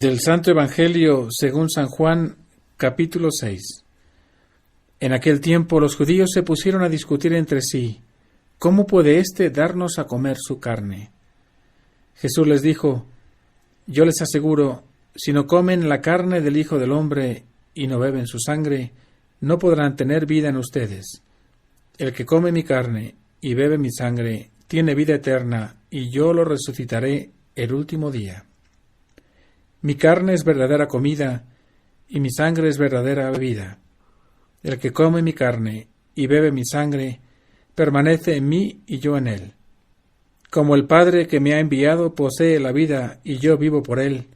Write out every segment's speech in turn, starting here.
Del Santo Evangelio según San Juan, capítulo 6. En aquel tiempo los judíos se pusieron a discutir entre sí, ¿cómo puede éste darnos a comer su carne? Jesús les dijo, yo les aseguro, si no comen la carne del Hijo del Hombre y no beben su sangre, no podrán tener vida en ustedes. El que come mi carne y bebe mi sangre tiene vida eterna, y yo lo resucitaré el último día. Mi carne es verdadera comida, y mi sangre es verdadera bebida. El que come mi carne y bebe mi sangre, permanece en mí y yo en él. Como el Padre que me ha enviado posee la vida y yo vivo por él,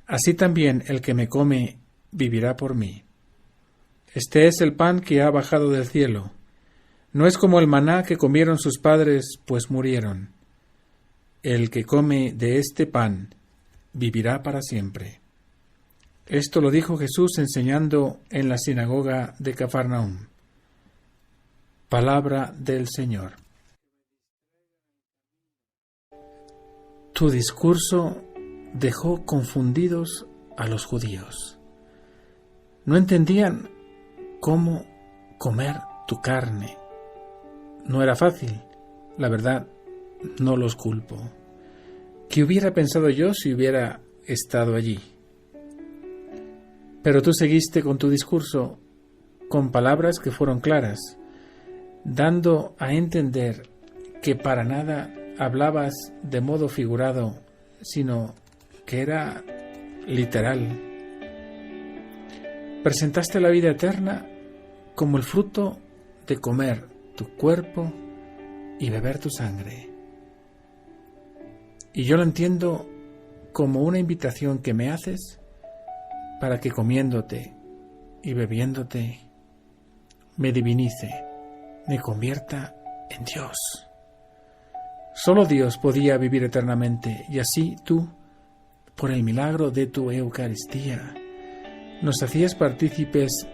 así también el que me come vivirá por mí. Este es el pan que ha bajado del cielo. No es como el maná que comieron sus padres, pues murieron. El que come de este pan vivirá para siempre. Esto lo dijo Jesús enseñando en la sinagoga de Cafarnaúm. Palabra del Señor. Tu discurso dejó confundidos a los judíos. No entendían cómo comer tu carne. No era fácil, la verdad, no los culpo. ¿Qué hubiera pensado yo si hubiera estado allí? Pero tú seguiste con tu discurso, con palabras que fueron claras, dando a entender que para nada hablabas de modo figurado, sino que era literal. Presentaste la vida eterna como el fruto de comer tu cuerpo y beber tu sangre. Y yo lo entiendo como una invitación que me haces para que comiéndote y bebiéndote me divinice, me convierta en Dios. Solo Dios podía vivir eternamente, y así tú, por el milagro de tu Eucaristía, nos hacías partícipes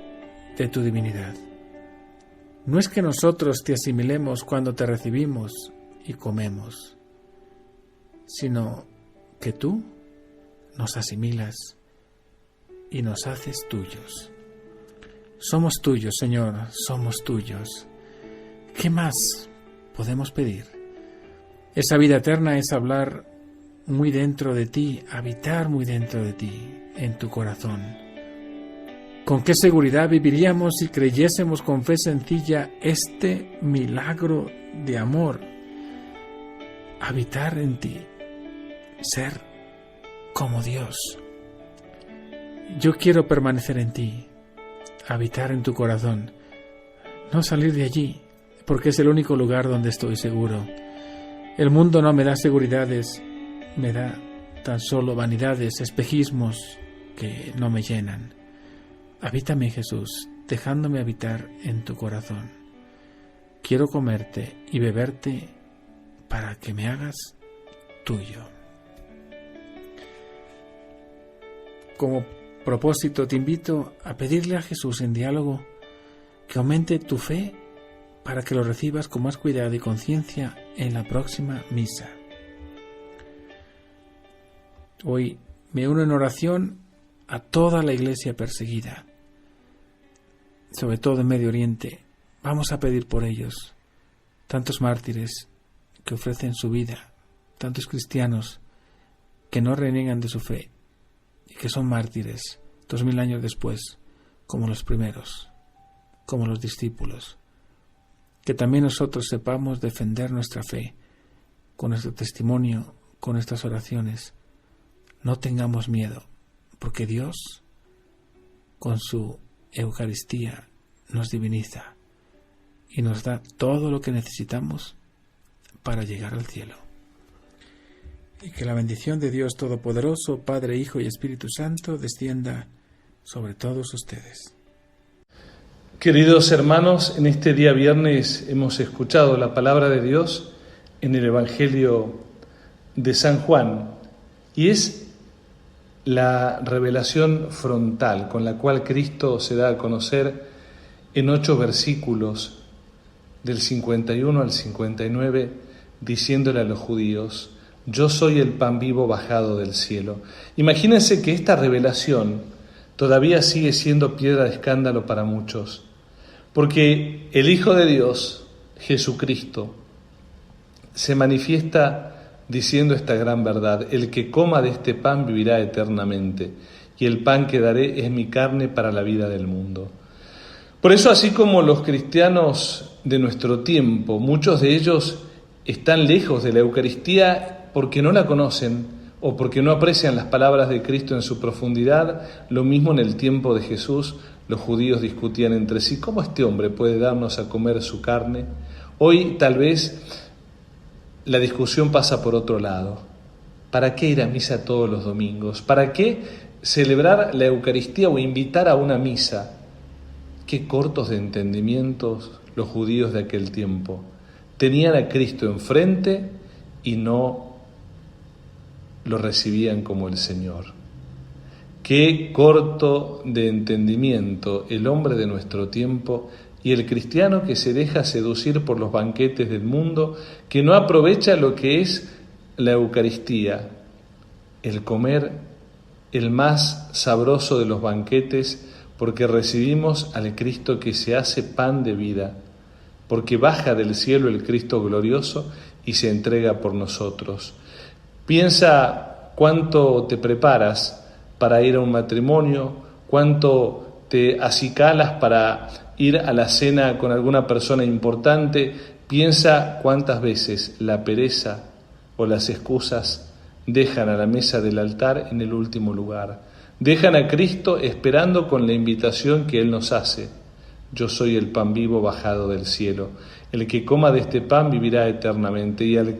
de tu divinidad. No es que nosotros te asimilemos cuando te recibimos y comemos, sino que tú nos asimilas y nos haces tuyos. Somos tuyos, Señor, somos tuyos. ¿Qué más podemos pedir? Esa vida eterna es hablar muy dentro de ti, habitar muy dentro de ti, en tu corazón. ¿Con qué seguridad viviríamos si creyésemos con fe sencilla este milagro de amor? Habitar en ti, ser como Dios. Yo quiero permanecer en ti, habitar en tu corazón, no salir de allí, porque es el único lugar donde estoy seguro. El mundo no me da seguridades, me da tan solo vanidades, espejismos que no me llenan. Habítame, Jesús, dejándome habitar en tu corazón. Quiero comerte y beberte para que me hagas tuyo. Como propósito te invito a pedirle a Jesús en diálogo que aumente tu fe para que lo recibas con más cuidado y conciencia en la próxima misa. Hoy me uno en oración a toda la Iglesia perseguida, sobre todo en Medio Oriente. Vamos a pedir por ellos, tantos mártires que ofrecen su vida, tantos cristianos que no reniegan de su fe y que son mártires 2000 años después, como los primeros, como los discípulos. Que también nosotros sepamos defender nuestra fe con nuestro testimonio, con nuestras oraciones. No tengamos miedo, porque Dios, con su Eucaristía, nos diviniza y nos da todo lo que necesitamos para llegar al cielo. Y que la bendición de Dios Todopoderoso, Padre, Hijo y Espíritu Santo, descienda sobre todos ustedes. Queridos hermanos, en este día viernes hemos escuchado la palabra de Dios en el Evangelio de San Juan, y es la revelación frontal con la cual Cristo se da a conocer en 8 versículos del 51 al 59, diciéndole a los judíos: yo soy el pan vivo bajado del cielo. Imagínense que esta revelación todavía sigue siendo piedra de escándalo para muchos, porque el Hijo de Dios, Jesucristo, se manifiesta diciendo esta gran verdad: el que coma de este pan vivirá eternamente, y el pan que daré es mi carne para la vida del mundo. Por eso, así como los cristianos de nuestro tiempo, muchos de ellos están lejos de la Eucaristía porque no la conocen o porque no aprecian las palabras de Cristo en su profundidad, lo mismo en el tiempo de Jesús, los judíos discutían entre sí: ¿cómo este hombre puede darnos a comer su carne? Hoy tal vez la discusión pasa por otro lado. ¿Para qué ir a misa todos los domingos? ¿Para qué celebrar la Eucaristía o invitar a una misa? Qué cortos de entendimientos los judíos de aquel tiempo. Tenían a Cristo enfrente y no lo recibían como el Señor. Qué corto de entendimiento el hombre de nuestro tiempo y el cristiano que se deja seducir por los banquetes del mundo, que no aprovecha lo que es la Eucaristía, el comer el más sabroso de los banquetes, porque recibimos al Cristo que se hace pan de vida, porque baja del cielo el Cristo glorioso y se entrega por nosotros. Piensa cuánto te preparas para ir a un matrimonio, cuánto te acicalas para ir a la cena con alguna persona importante. Piensa cuántas veces la pereza o las excusas dejan a la mesa del altar en el último lugar. Dejan a Cristo esperando con la invitación que Él nos hace: yo soy el pan vivo bajado del cielo. El que coma de este pan vivirá eternamente, y el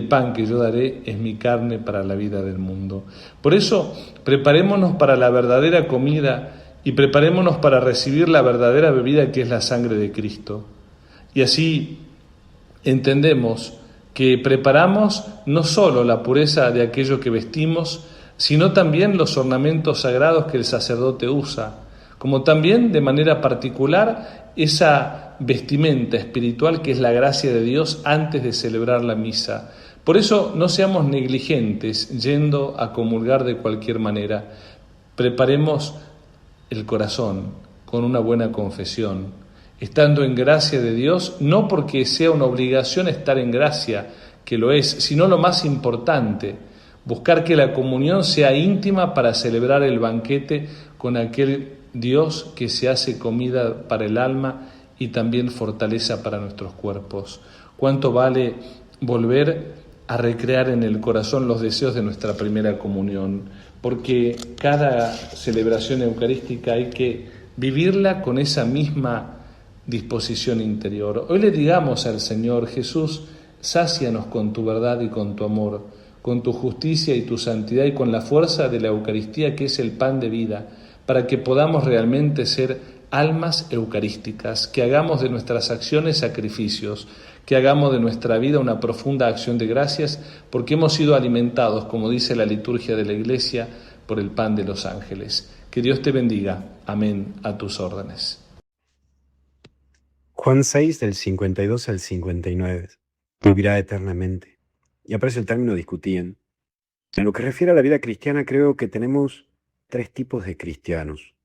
pan que yo daré es mi carne para la vida del mundo. Por eso, preparémonos para la verdadera comida y preparémonos para recibir la verdadera bebida, que es la sangre de Cristo. Y así entendemos que preparamos no solo la pureza de aquello que vestimos, sino también los ornamentos sagrados que el sacerdote usa, como también de manera particular esa vestimenta espiritual que es la gracia de Dios antes de celebrar la misa. Por eso no seamos negligentes yendo a comulgar de cualquier manera. Preparemos el corazón con una buena confesión, estando en gracia de Dios, no porque sea una obligación estar en gracia, que lo es, sino lo más importante: buscar que la comunión sea íntima para celebrar el banquete con aquel Dios que se hace comida para el alma y también fortaleza para nuestros cuerpos. ¿Cuánto vale volver a recrear en el corazón los deseos de nuestra primera comunión? Porque cada celebración eucarística hay que vivirla con esa misma disposición interior. Hoy le digamos al Señor: Jesús, sácianos con tu verdad y con tu amor, con tu justicia y tu santidad, y con la fuerza de la Eucaristía, que es el pan de vida, para que podamos realmente ser almas eucarísticas, que hagamos de nuestras acciones sacrificios, que hagamos de nuestra vida una profunda acción de gracias, porque hemos sido alimentados, como dice la liturgia de la Iglesia, por el pan de los ángeles. Que Dios te bendiga. Amén. A tus órdenes. Juan 6, del 52 al 59. Vivirá eternamente. Y aparece el término discutían. En lo que refiere a la vida cristiana, creo que tenemos tres tipos de cristianos.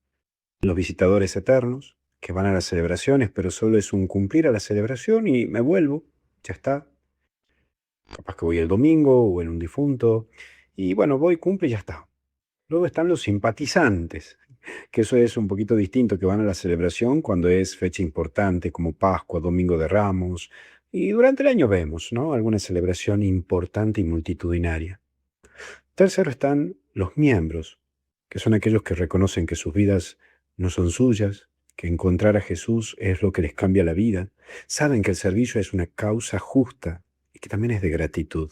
Los visitadores eternos, que van a las celebraciones, pero solo es un cumplir a la celebración y me vuelvo, ya está. Capaz que voy el domingo o en un difunto, y bueno, voy, cumple y ya está. Luego están los simpatizantes, que eso es un poquito distinto, que van a la celebración cuando es fecha importante, como Pascua, Domingo de Ramos, y durante el año vemos, ¿no?, alguna celebración importante y multitudinaria. Tercero están los miembros, que son aquellos que reconocen que sus vidas no son suyas, que encontrar a Jesús es lo que les cambia la vida, saben que el servicio es una causa justa y que también es de gratitud.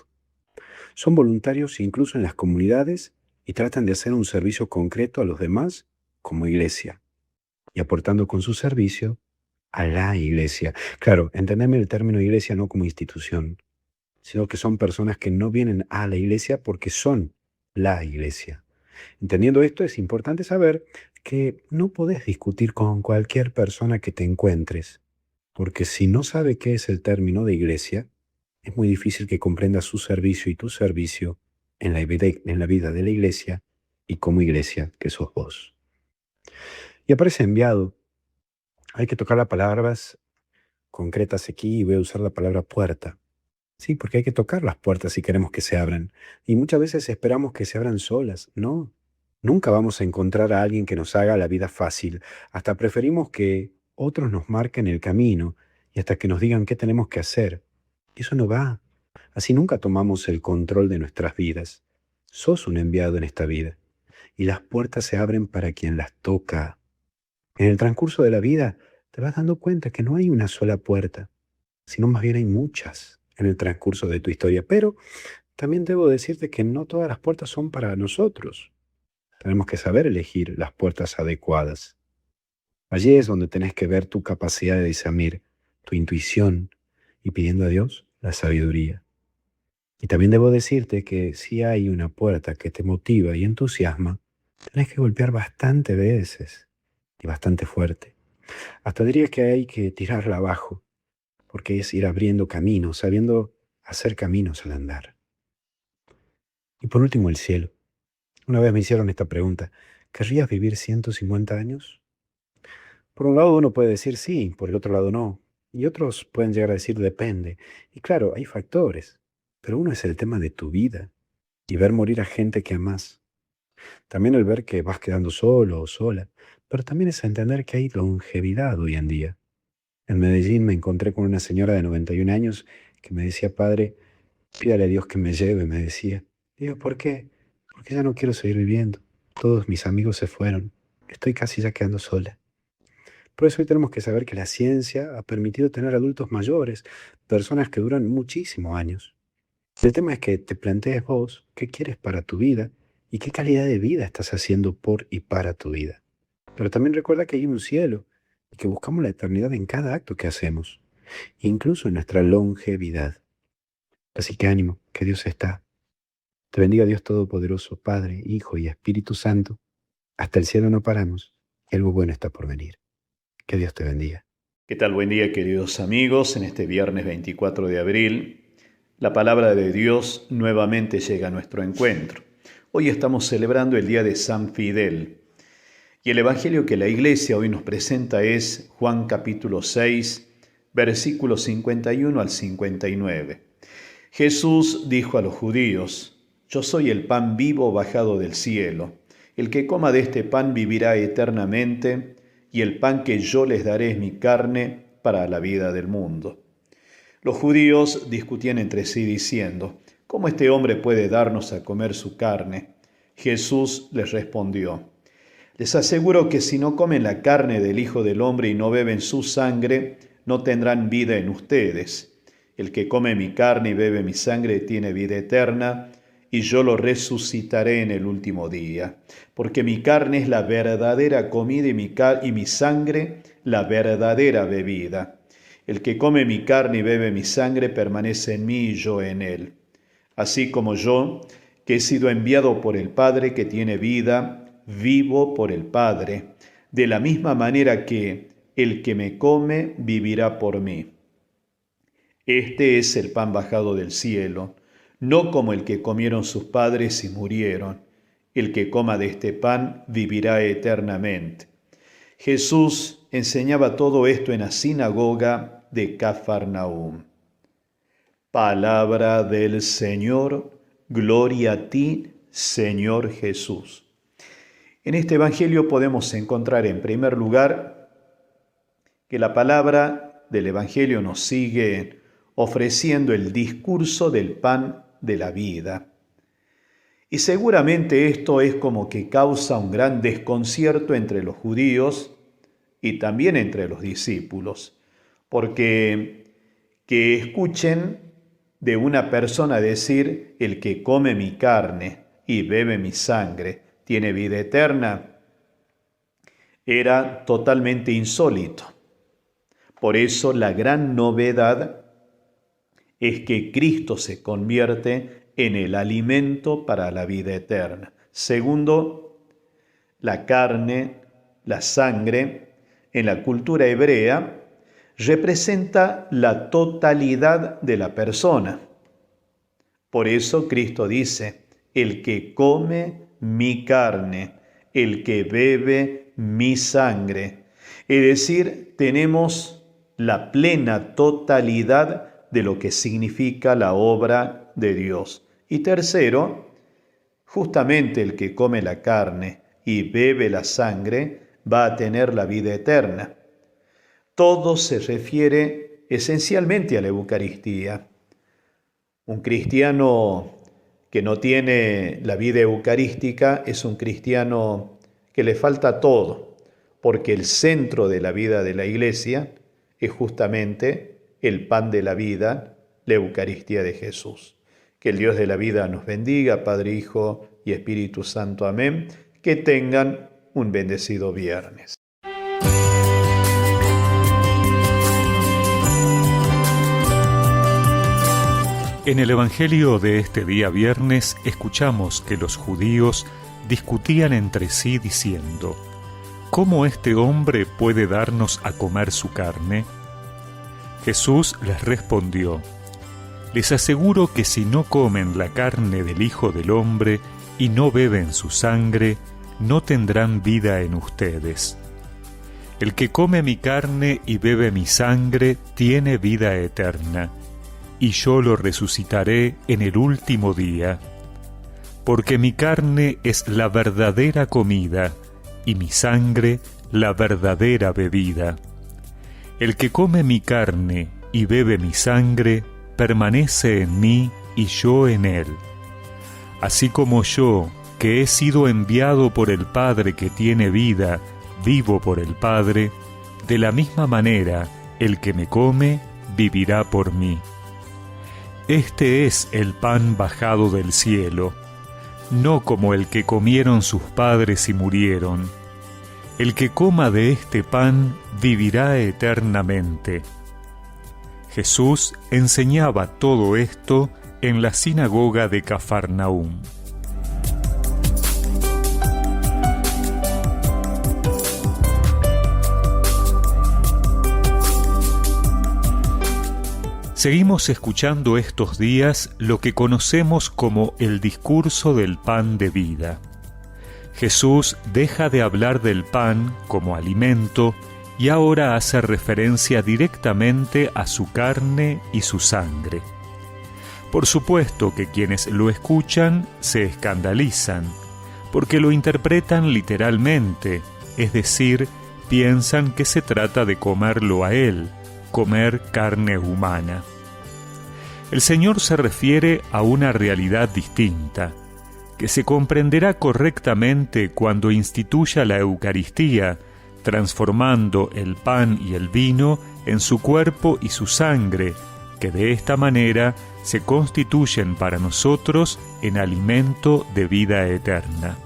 Son voluntarios incluso en las comunidades y tratan de hacer un servicio concreto a los demás como iglesia, y aportando con su servicio a la iglesia. Claro, entendeme el término iglesia no como institución, sino que son personas que no vienen a la iglesia porque son la iglesia. Entendiendo esto, es importante saber que no podés discutir con cualquier persona que te encuentres, porque si no sabe qué es el término de iglesia, es muy difícil que comprendas su servicio y tu servicio en la vida de la iglesia y como iglesia que sos vos. Y aparece enviado. Hay que tocar las palabras concretas aquí y voy a usar la palabra puerta. Sí, porque hay que tocar las puertas si queremos que se abran. Y muchas veces esperamos que se abran solas. No, nunca vamos a encontrar a alguien que nos haga la vida fácil. Hasta preferimos que otros nos marquen el camino y hasta que nos digan qué tenemos que hacer. Eso no va. Así nunca tomamos el control de nuestras vidas. Sos un enviado en esta vida y las puertas se abren para quien las toca. En el transcurso de la vida te vas dando cuenta que no hay una sola puerta, sino más bien hay muchas en el transcurso de tu historia. Pero también debo decirte que no todas las puertas son para nosotros. Tenemos que saber elegir las puertas adecuadas. Allí es donde tenés que ver tu capacidad de discernir, tu intuición y pidiendo a Dios la sabiduría. Y también debo decirte que si hay una puerta que te motiva y entusiasma, tenés que golpear bastante veces y bastante fuerte. Hasta diría que hay que tirarla abajo, porque es ir abriendo caminos, sabiendo hacer caminos al andar. Y por último, el cielo. Una vez me hicieron esta pregunta: ¿querrías vivir 150 años? Por un lado uno puede decir sí, por el otro lado no. Y otros pueden llegar a decir depende. Y claro, hay factores, pero uno es el tema de tu vida y ver morir a gente que amás. También el ver que vas quedando solo o sola, pero también es entender que hay longevidad hoy en día. En Medellín me encontré con una señora de 91 años que me decía: padre, pídale a Dios que me lleve, me decía. Digo, ¿por qué? Porque ya no quiero seguir viviendo. Todos mis amigos se fueron. Estoy casi ya quedando sola. Por eso hoy tenemos que saber que la ciencia ha permitido tener adultos mayores, personas que duran muchísimos años. El tema es que te plantees vos qué quieres para tu vida y qué calidad de vida estás haciendo por y para tu vida. Pero también recuerda que hay un cielo y que buscamos la eternidad en cada acto que hacemos, incluso en nuestra longevidad. Así que ánimo, que Dios está. Te bendiga Dios Todopoderoso, Padre, Hijo y Espíritu Santo. Hasta el cielo no paramos, y algo bueno está por venir. Que Dios te bendiga. ¿Qué tal? Buen día, queridos amigos. En este viernes 24 de abril, la palabra de Dios nuevamente llega a nuestro encuentro. Hoy estamos celebrando el día de San Fidel. Y el evangelio que la iglesia hoy nos presenta es Juan capítulo 6, versículos 51 al 59. Jesús dijo a los judíos: Yo soy el pan vivo bajado del cielo. El que coma de este pan vivirá eternamente, y el pan que yo les daré es mi carne para la vida del mundo. Los judíos discutían entre sí diciendo: ¿Cómo este hombre puede darnos a comer su carne? Jesús les respondió: Les aseguro que si no comen la carne del Hijo del Hombre y no beben su sangre, no tendrán vida en ustedes. El que come mi carne y bebe mi sangre tiene vida eterna, y yo lo resucitaré en el último día. Porque mi carne es la verdadera comida y mi sangre la verdadera bebida. El que come mi carne y bebe mi sangre permanece en mí y yo en él. Así como yo, que he sido enviado por el Padre que tiene vida, vivo por el Padre, de la misma manera que el que me come vivirá por mí. Este es el pan bajado del cielo, no como el que comieron sus padres y murieron. El que coma de este pan vivirá eternamente. Jesús enseñaba todo esto en la sinagoga de Cafarnaúm. Palabra del Señor, gloria a ti, Señor Jesús. En este evangelio podemos encontrar en primer lugar que la palabra del evangelio nos sigue ofreciendo el discurso del pan de la vida. Y seguramente esto es como que causa un gran desconcierto entre los judíos y también entre los discípulos, porque que escuchen de una persona decir: el que come mi carne y bebe mi sangre tiene vida eterna, era totalmente insólito. Por eso la gran novedad es que Cristo se convierte en el alimento para la vida eterna. Segundo, la carne, la sangre, en la cultura hebrea representa la totalidad de la persona. Por eso Cristo dice, el que come mi carne, el que bebe mi sangre. Es decir, tenemos la plena totalidad de lo que significa la obra de Dios. Y tercero, justamente el que come la carne y bebe la sangre va a tener la vida eterna. Todo se refiere esencialmente a la Eucaristía. Un cristiano que no tiene la vida eucarística es un cristiano que le falta todo, porque el centro de la vida de la Iglesia es justamente el pan de la vida, la Eucaristía de Jesús. Que el Dios de la vida nos bendiga, Padre, Hijo y Espíritu Santo. Amén. Que tengan un bendecido viernes. En el Evangelio de este día viernes escuchamos que los judíos discutían entre sí diciendo: ¿cómo este hombre puede darnos a comer su carne? Jesús les respondió: les aseguro que si no comen la carne del Hijo del Hombre y no beben su sangre, no tendrán vida en ustedes. El que come mi carne y bebe mi sangre tiene vida eterna, y yo lo resucitaré en el último día. Porque mi carne es la verdadera comida, y mi sangre la verdadera bebida. El que come mi carne y bebe mi sangre, permanece en mí y yo en él. Así como yo, que he sido enviado por el Padre que tiene vida, vivo por el Padre, de la misma manera el que me come vivirá por mí. Este es el pan bajado del cielo, no como el que comieron sus padres y murieron. El que coma de este pan vivirá eternamente. Jesús enseñaba todo esto en la sinagoga de Cafarnaúm. Seguimos escuchando estos días lo que conocemos como el discurso del pan de vida. Jesús deja de hablar del pan como alimento y ahora hace referencia directamente a su carne y su sangre. Por supuesto que quienes lo escuchan se escandalizan, porque lo interpretan literalmente, es decir, piensan que se trata de comerlo a él, comer carne humana. El Señor se refiere a una realidad distinta, que se comprenderá correctamente cuando instituya la Eucaristía, transformando el pan y el vino en su cuerpo y su sangre, que de esta manera se constituyen para nosotros en alimento de vida eterna.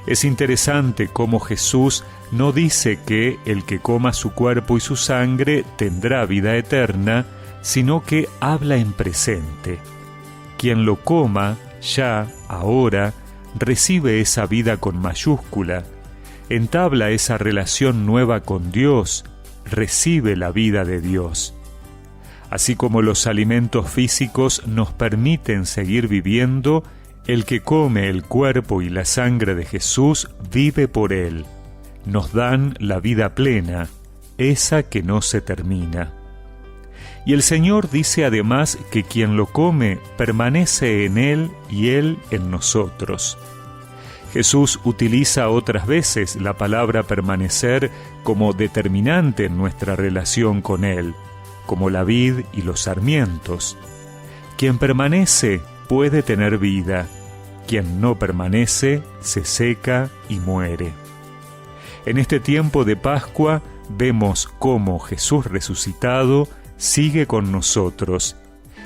Es interesante cómo Jesús no dice que el que coma su cuerpo y su sangre tendrá vida eterna, sino que habla en presente. Quien lo coma, ya, ahora, recibe esa vida con mayúscula, entabla esa relación nueva con Dios, recibe la vida de Dios. Así como los alimentos físicos nos permiten seguir viviendo, el que come el cuerpo y la sangre de Jesús vive por él. Nos dan la vida plena, esa que no se termina. Y el Señor dice además que quien lo come permanece en él y él en nosotros. Jesús utiliza otras veces la palabra permanecer como determinante en nuestra relación con él, como la vid y los sarmientos. Quien permanece puede tener vida, quien no permanece se seca y muere. En este tiempo de Pascua vemos cómo Jesús resucitado sigue con nosotros,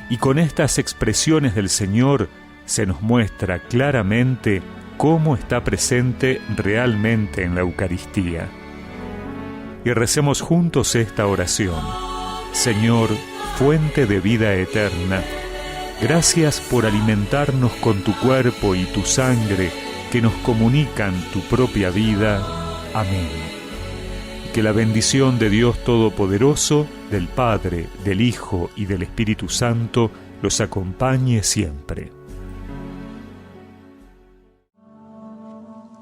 y con estas expresiones del Señor se nos muestra claramente cómo está presente realmente en la Eucaristía. Y recemos juntos esta oración. Señor, fuente de vida eterna, gracias por alimentarnos con tu cuerpo y tu sangre que nos comunican tu propia vida. Amén. Que la bendición de Dios Todopoderoso, del Padre, del Hijo y del Espíritu Santo los acompañe siempre.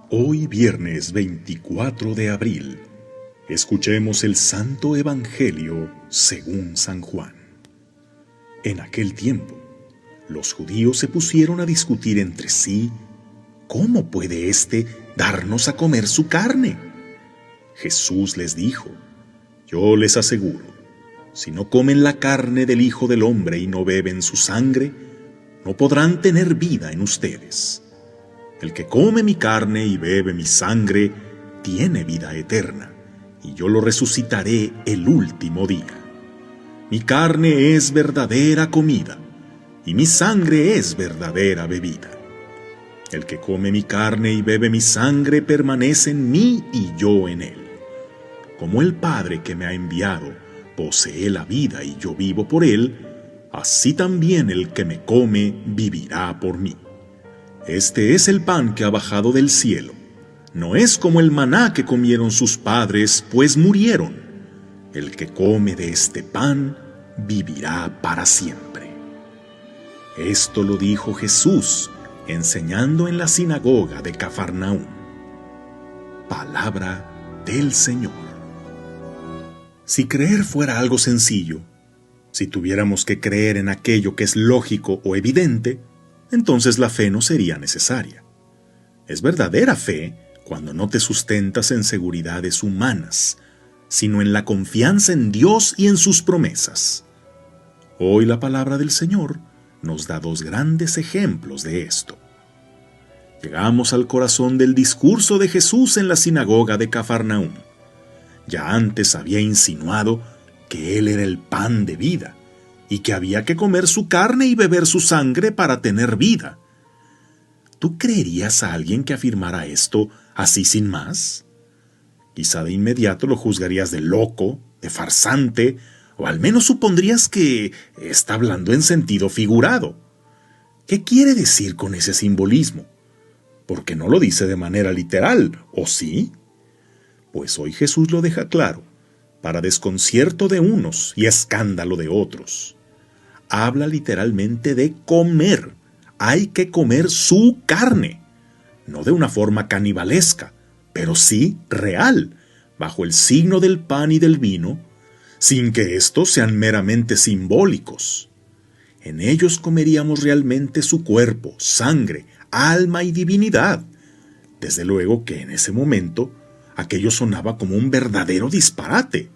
Hoy viernes 24 de abril, escuchemos el Santo Evangelio según San Juan. En aquel tiempo, los judíos se pusieron a discutir entre sí, ¿cómo puede éste darnos a comer su carne? Jesús les dijo, yo les aseguro, si no comen la carne del Hijo del Hombre y no beben su sangre, no podrán tener vida en ustedes. El que come mi carne y bebe mi sangre, tiene vida eterna, y yo lo resucitaré el último día. Mi carne es verdadera comida, y mi sangre es verdadera bebida. El que come mi carne y bebe mi sangre permanece en mí y yo en él. Como el Padre que me ha enviado posee la vida y yo vivo por él, así también el que me come vivirá por mí. Este es el pan que ha bajado del cielo. No es como el maná que comieron sus padres, pues murieron. El que come de este pan vivirá para siempre. Esto lo dijo Jesús, enseñando en la sinagoga de Cafarnaúm. Palabra del Señor. Si creer fuera algo sencillo, si tuviéramos que creer en aquello que es lógico o evidente, entonces la fe no sería necesaria. Es verdadera fe cuando no te sustentas en seguridades humanas, sino en la confianza en Dios y en sus promesas. Hoy la palabra del Señor nos da dos grandes ejemplos de esto. Llegamos al corazón del discurso de Jesús en la sinagoga de Cafarnaúm. Ya antes había insinuado que Él era el pan de vida y que había que comer su carne y beber su sangre para tener vida. ¿Tú creerías a alguien que afirmara esto así sin más? Quizá de inmediato lo juzgarías de loco, de farsante, o al menos supondrías que está hablando en sentido figurado. ¿Qué quiere decir con ese simbolismo? Porque no lo dice de manera literal, ¿o sí? Pues hoy Jesús lo deja claro, para desconcierto de unos y escándalo de otros. Habla literalmente de comer. Hay que comer su carne, no de una forma canibalesca, pero sí real, bajo el signo del pan y del vino, sin que estos sean meramente simbólicos. En ellos comeríamos realmente su cuerpo, sangre, alma y divinidad. Desde luego que en ese momento aquello sonaba como un verdadero disparate,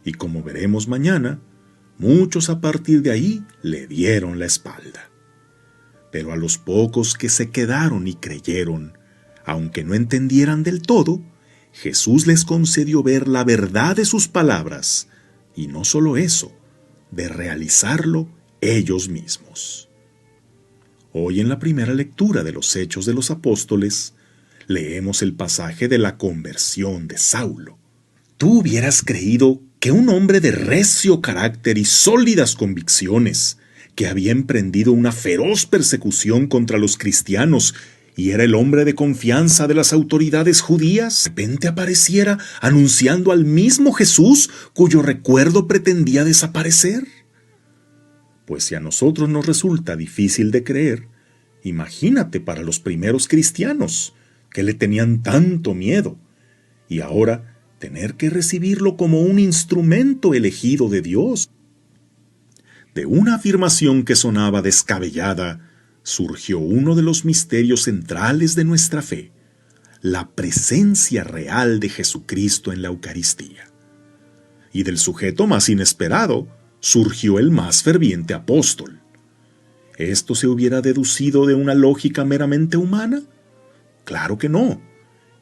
y como veremos mañana, muchos a partir de ahí le dieron la espalda. Pero a los pocos que se quedaron y creyeron, aunque no entendieran del todo, Jesús les concedió ver la verdad de sus palabras, y no solo eso, de realizarlo ellos mismos. Hoy en la primera lectura de los Hechos de los Apóstoles, leemos el pasaje de la conversión de Saulo. ¿Tú hubieras creído que un hombre de recio carácter y sólidas convicciones, que había emprendido una feroz persecución contra los cristianos y era el hombre de confianza de las autoridades judías, de repente apareciera anunciando al mismo Jesús cuyo recuerdo pretendía desaparecer? Pues si a nosotros nos resulta difícil de creer, imagínate para los primeros cristianos, que le tenían tanto miedo, y ahora tener que recibirlo como un instrumento elegido de Dios. De una afirmación que sonaba descabellada, surgió uno de los misterios centrales de nuestra fe, la presencia real de Jesucristo en la Eucaristía. Y del sujeto más inesperado, surgió el más ferviente apóstol. ¿Esto se hubiera deducido de una lógica meramente humana? Claro que no,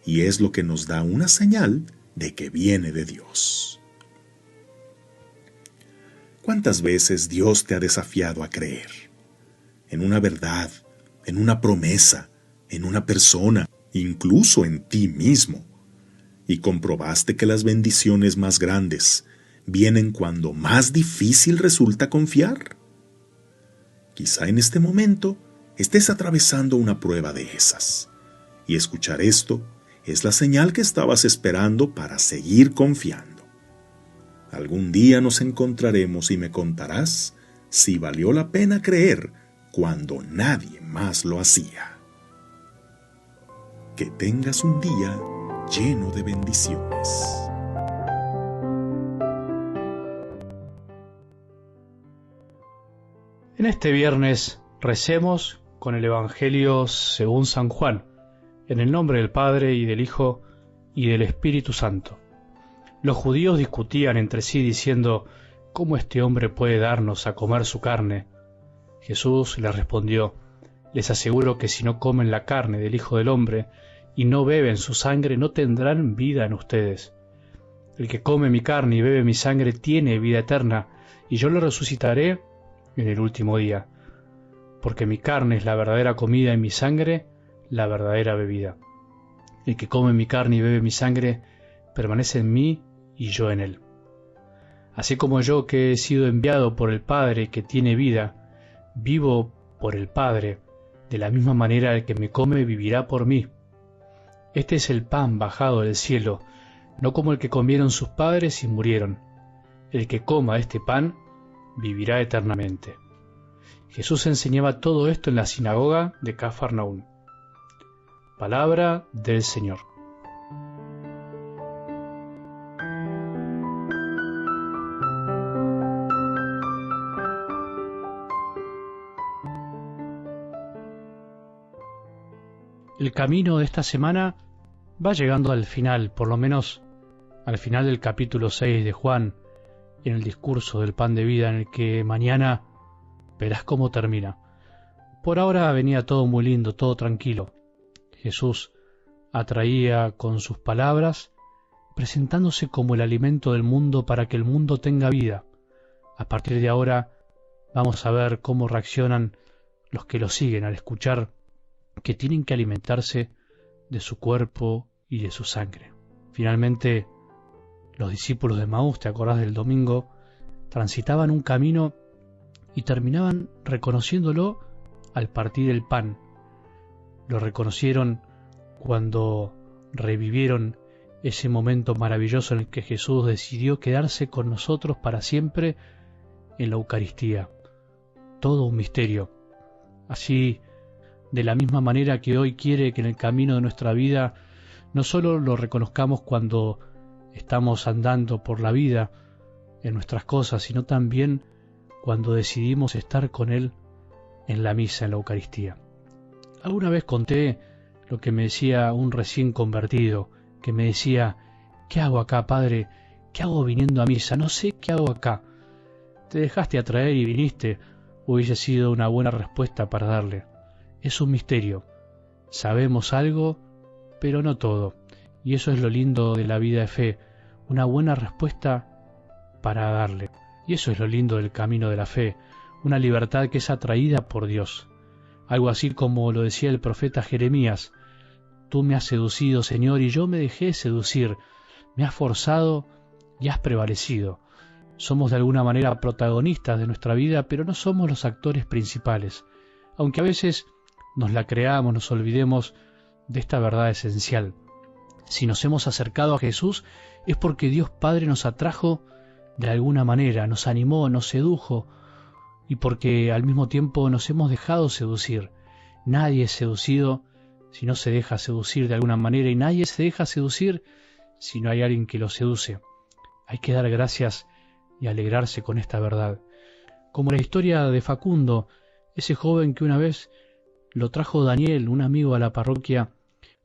y es lo que nos da una señal de que viene de Dios. ¿Cuántas veces Dios te ha desafiado a creer? En una verdad, en una promesa, en una persona, incluso en ti mismo. Y comprobaste que las bendiciones más grandes vienen cuando más difícil resulta confiar. Quizá en este momento estés atravesando una prueba de esas. Y escuchar esto es la señal que estabas esperando para seguir confiando. Algún día nos encontraremos y me contarás si valió la pena creer cuando nadie más lo hacía. Que tengas un día lleno de bendiciones. En este viernes recemos con el Evangelio según San Juan, en el nombre del Padre y del Hijo y del Espíritu Santo. Los judíos discutían entre sí diciendo: ¿cómo este hombre puede darnos a comer su carne? Jesús les respondió: les aseguro que si no comen la carne del Hijo del Hombre y no beben su sangre, no tendrán vida en ustedes. El que come mi carne y bebe mi sangre tiene vida eterna, y yo lo resucitaré en el último día. Porque mi carne es la verdadera comida y mi sangre la verdadera bebida. El que come mi carne y bebe mi sangre permanece en mí y yo en él. Así como yo, que he sido enviado por el Padre que tiene vida, vivo por el Padre, de la misma manera el que me come vivirá por mí. Este es el pan bajado del cielo, no como el que comieron sus padres y murieron. El que coma este pan vivirá eternamente. Jesús enseñaba todo esto en la sinagoga de Cafarnaún. Palabra del Señor. El camino de esta semana va llegando al final, por lo menos al final del capítulo 6 de Juan, en el discurso del pan de vida, en el que mañana verás cómo termina. Por ahora venía todo muy lindo, todo tranquilo. Jesús atraía con sus palabras, presentándose como el alimento del mundo para que el mundo tenga vida. A partir de ahora vamos a ver cómo reaccionan los que lo siguen al escuchar que tienen que alimentarse de su cuerpo y de su sangre. Finalmente, los discípulos de Maús, ¿te acordás del domingo?, transitaban un camino y terminaban reconociéndolo al partir el pan. Lo reconocieron cuando revivieron ese momento maravilloso en el que Jesús decidió quedarse con nosotros para siempre en la Eucaristía. Todo un misterio. Así, de la misma manera que hoy quiere que en el camino de nuestra vida no solo lo reconozcamos cuando estamos andando por la vida en nuestras cosas, sino también cuando decidimos estar con Él en la misa, en la Eucaristía. Alguna vez conté lo que me decía un recién convertido, que me decía: ¿qué hago acá, padre? ¿Qué hago viniendo a misa? No sé qué hago acá. Te dejaste atraer y viniste, hubiese sido una buena respuesta para darle. Es un misterio. Sabemos algo, pero no todo. Y eso es lo lindo de la vida de fe, una buena respuesta para darle. Y eso es lo lindo del camino de la fe, una libertad que es atraída por Dios. Algo así como lo decía el profeta Jeremías: tú me has seducido, Señor, y yo me dejé seducir. Me has forzado y has prevalecido. Somos de alguna manera protagonistas de nuestra vida, pero no somos los actores principales. Aunque a veces nos la creamos, nos olvidemos de esta verdad esencial. Si nos hemos acercado a Jesús es porque Dios Padre nos atrajo de alguna manera, nos animó, nos sedujo, y porque al mismo tiempo nos hemos dejado seducir. Nadie es seducido si no se deja seducir de alguna manera, y nadie se deja seducir si no hay alguien que lo seduce. Hay que dar gracias y alegrarse con esta verdad. Como la historia de Facundo, ese joven que una vez lo trajo Daniel, un amigo, a la parroquia,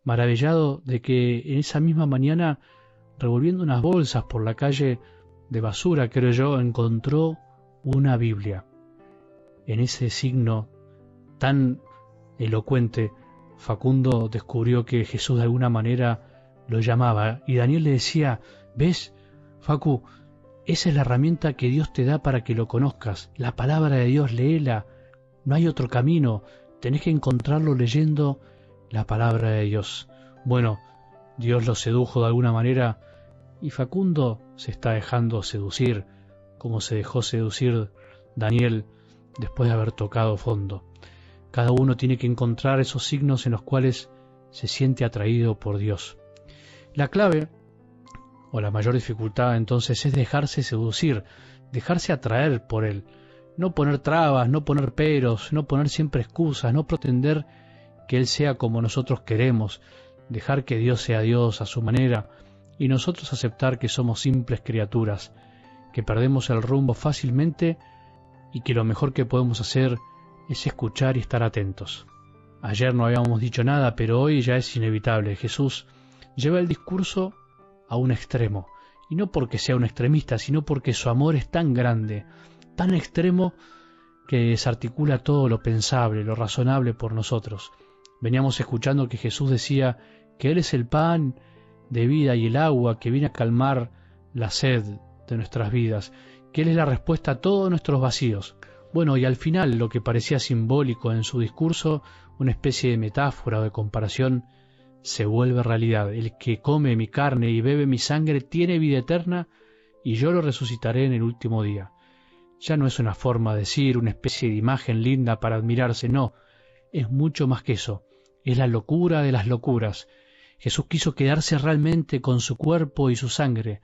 maravillado de que en esa misma mañana, revolviendo unas bolsas por la calle de basura, creo yo, encontró una Biblia. En ese signo tan elocuente, Facundo descubrió que Jesús de alguna manera lo llamaba, y Daniel le decía: ¿ves, Facu? Esa es la herramienta que Dios te da para que lo conozcas. La palabra de Dios, léela. No hay otro camino. Tenés que encontrarlo leyendo la palabra de Dios. Bueno, Dios lo sedujo de alguna manera y Facundo se está dejando seducir, como se dejó seducir Daniel después de haber tocado fondo. Cada uno tiene que encontrar esos signos en los cuales se siente atraído por Dios. La clave, o la mayor dificultad entonces, es dejarse seducir, dejarse atraer por Él. No poner trabas, no poner peros, no poner siempre excusas, no pretender que Él sea como nosotros queremos, dejar que Dios sea Dios a su manera y nosotros aceptar que somos simples criaturas, que perdemos el rumbo fácilmente y que lo mejor que podemos hacer es escuchar y estar atentos. Ayer no habíamos dicho nada, pero hoy ya es inevitable. Jesús lleva el discurso a un extremo, y no porque sea un extremista, sino porque su amor es tan grande, tan extremo, que desarticula todo lo pensable, lo razonable por nosotros. Veníamos escuchando que Jesús decía que Él es el pan de vida y el agua que viene a calmar la sed de nuestras vidas, que Él es la respuesta a todos nuestros vacíos. Bueno, y al final lo que parecía simbólico en su discurso, una especie de metáfora o de comparación, se vuelve realidad. El que come mi carne y bebe mi sangre tiene vida eterna y yo lo resucitaré en el último día. Ya no es una forma de decir, una especie de imagen linda para admirarse, no, es mucho más que eso, es la locura de las locuras. Jesús quiso quedarse realmente con su cuerpo y su sangre.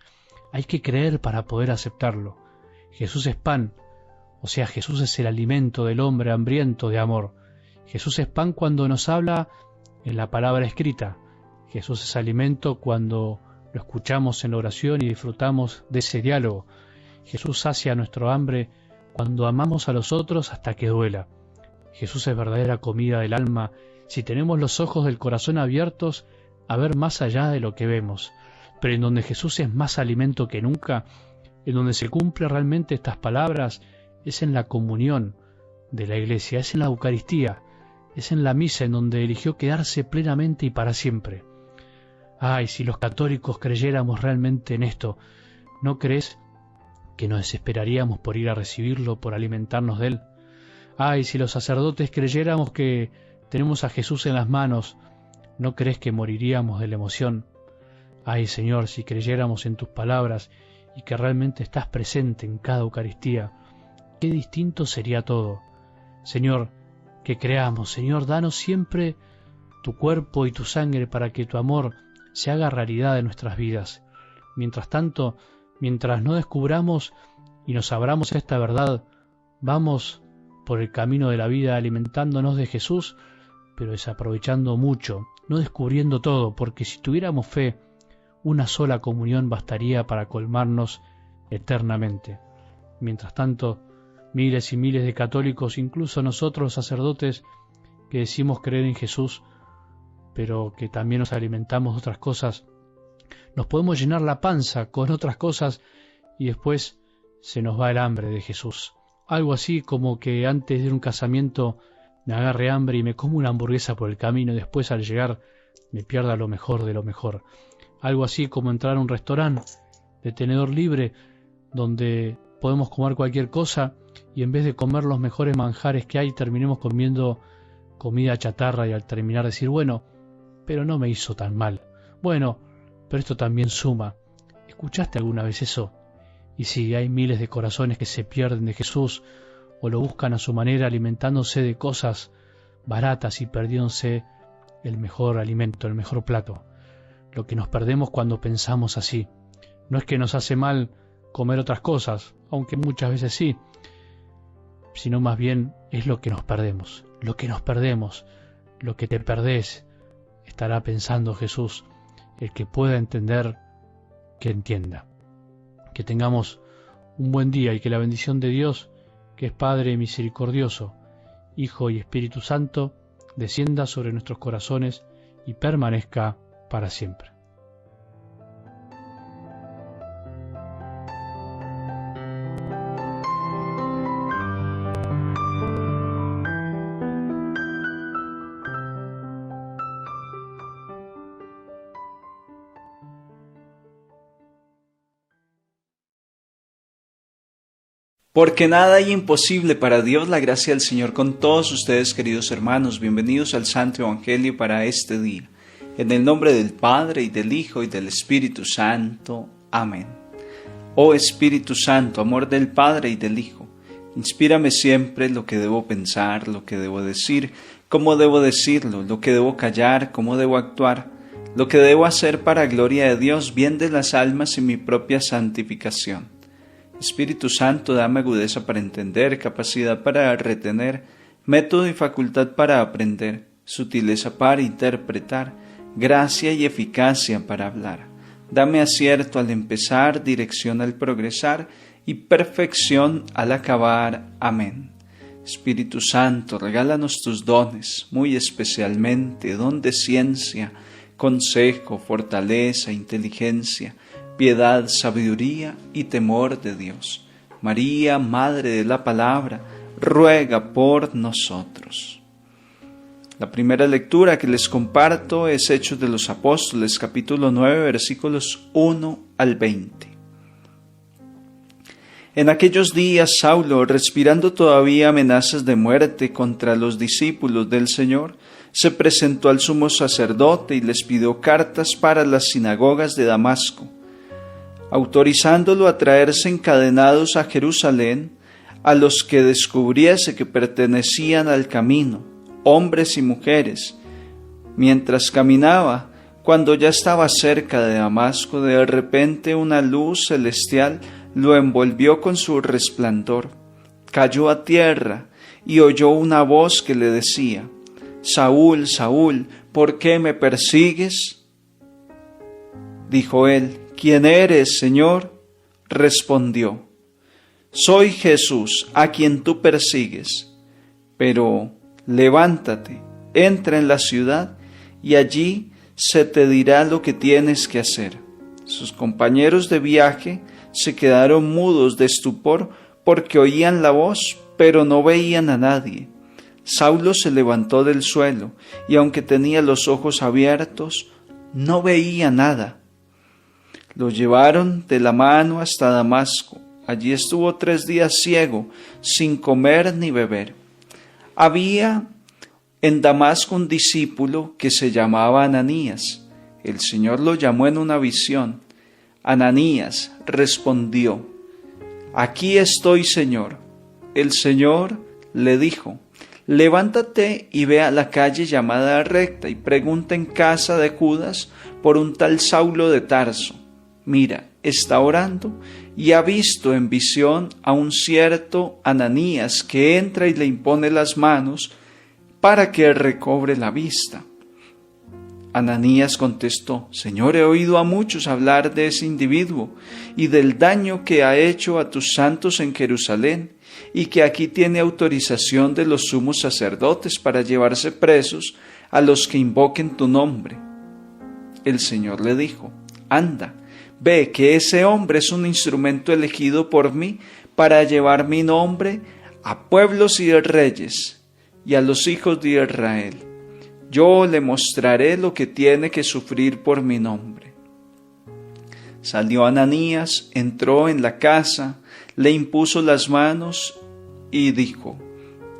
Hay que creer para poder aceptarlo. Jesús es pan, o sea, Jesús es el alimento del hombre hambriento de amor. Jesús es pan cuando nos habla en la palabra escrita. Jesús es alimento cuando lo escuchamos en la oración y disfrutamos de ese diálogo. Jesús sacia nuestro hambre cuando amamos a los otros hasta que duela. Jesús es verdadera comida del alma si tenemos los ojos del corazón abiertos a ver más allá de lo que vemos. Pero en donde Jesús es más alimento que nunca, en donde se cumple realmente estas palabras, es en la comunión de la Iglesia, es en la Eucaristía, es en la misa en donde eligió quedarse plenamente y para siempre. Ay, si los católicos creyéramos realmente en esto, ¿no crees que nos desesperaríamos por ir a recibirlo, por alimentarnos de Él? Ay, si los sacerdotes creyéramos que tenemos a Jesús en las manos, ¿no crees que moriríamos de la emoción? Ay, Señor, si creyéramos en tus palabras y que realmente estás presente en cada Eucaristía, qué distinto sería todo. Señor, que creamos, Señor, danos siempre tu cuerpo y tu sangre para que tu amor se haga realidad en nuestras vidas. Mientras tanto, mientras no descubramos y nos abramos a esta verdad, vamos por el camino de la vida alimentándonos de Jesús, pero desaprovechando mucho, no descubriendo todo, porque si tuviéramos fe, una sola comunión bastaría para colmarnos eternamente. Mientras tanto, miles y miles de católicos, incluso nosotros sacerdotes, que decimos creer en Jesús, pero que también nos alimentamos de otras cosas, nos podemos llenar la panza con otras cosas y después se nos va el hambre de Jesús. Algo así como que antes de un casamiento me agarre hambre y me como una hamburguesa por el camino y después al llegar me pierda lo mejor de lo mejor. Algo así como entrar a un restaurante de tenedor libre donde podemos comer cualquier cosa y en vez de comer los mejores manjares que hay terminemos comiendo comida chatarra y al terminar decir, bueno, pero no me hizo tan mal. Bueno, pero esto también suma. ¿Escuchaste alguna vez eso? Y sí, hay miles de corazones que se pierden de Jesús o lo buscan a su manera alimentándose de cosas baratas y perdiéndose el mejor alimento, el mejor plato. Lo que nos perdemos cuando pensamos así. No es que nos hace mal comer otras cosas, aunque muchas veces sí, sino más bien es lo que nos perdemos. Lo que nos perdemos, lo que te perdés, estará pensando Jesús. El que pueda entender, que entienda. Que tengamos un buen día y que la bendición de Dios, que es Padre misericordioso, Hijo y Espíritu Santo, descienda sobre nuestros corazones y permanezca para siempre. Porque nada hay imposible para Dios. La gracia del Señor con todos ustedes, queridos hermanos. Bienvenidos al Santo Evangelio para este día. En el nombre del Padre, y del Hijo, y del Espíritu Santo. Amén. Oh Espíritu Santo, amor del Padre y del Hijo, inspírame siempre lo que debo pensar, lo que debo decir, cómo debo decirlo, lo que debo callar, cómo debo actuar, lo que debo hacer para gloria de Dios, bien de las almas y mi propia santificación. Espíritu Santo, dame agudeza para entender, capacidad para retener, método y facultad para aprender, sutileza para interpretar, gracia y eficacia para hablar. Dame acierto al empezar, dirección al progresar y perfección al acabar. Amén. Espíritu Santo, regálanos tus dones, muy especialmente don de ciencia, consejo, fortaleza, inteligencia, piedad, sabiduría y temor de Dios. María, Madre de la Palabra, ruega por nosotros. La primera lectura que les comparto es Hechos de los Apóstoles, capítulo 9, versículos 1 al 20. En aquellos días Saulo, respirando todavía amenazas de muerte contra los discípulos del Señor, se presentó al sumo sacerdote y les pidió cartas para las sinagogas de Damasco, autorizándolo a traerse encadenados a Jerusalén a los que descubriese que pertenecían al camino, hombres y mujeres. Mientras caminaba, cuando ya estaba cerca de Damasco, de repente una luz celestial lo envolvió con su resplandor. Cayó a tierra y oyó una voz que le decía: Saúl, Saúl, ¿por qué me persigues? Dijo él: ¿Quién eres, Señor? Respondió: Soy Jesús, a quien tú persigues. Pero levántate, entra en la ciudad y allí se te dirá lo que tienes que hacer. Sus compañeros de viaje se quedaron mudos de estupor porque oían la voz, pero no veían a nadie. Saulo se levantó del suelo y aunque tenía los ojos abiertos, no veía nada. Lo llevaron de la mano hasta Damasco. Allí estuvo 3 días ciego, sin comer ni beber. Había en Damasco un discípulo que se llamaba Ananías. El Señor lo llamó en una visión. Ananías respondió: Aquí estoy, Señor. El Señor le dijo: Levántate y ve a la calle llamada Recta y pregunta en casa de Judas por un tal Saulo de Tarso. Mira, está orando y ha visto en visión a un cierto Ananías que entra y le impone las manos para que recobre la vista. Ananías contestó: Señor, he oído a muchos hablar de ese individuo y del daño que ha hecho a tus santos en Jerusalén, y que aquí tiene autorización de los sumos sacerdotes para llevarse presos a los que invoquen tu nombre. El Señor le dijo: Anda, ve que ese hombre es un instrumento elegido por mí para llevar mi nombre a pueblos y reyes y a los hijos de Israel. Yo le mostraré lo que tiene que sufrir por mi nombre. Salió Ananías, entró en la casa, le impuso las manos y dijo: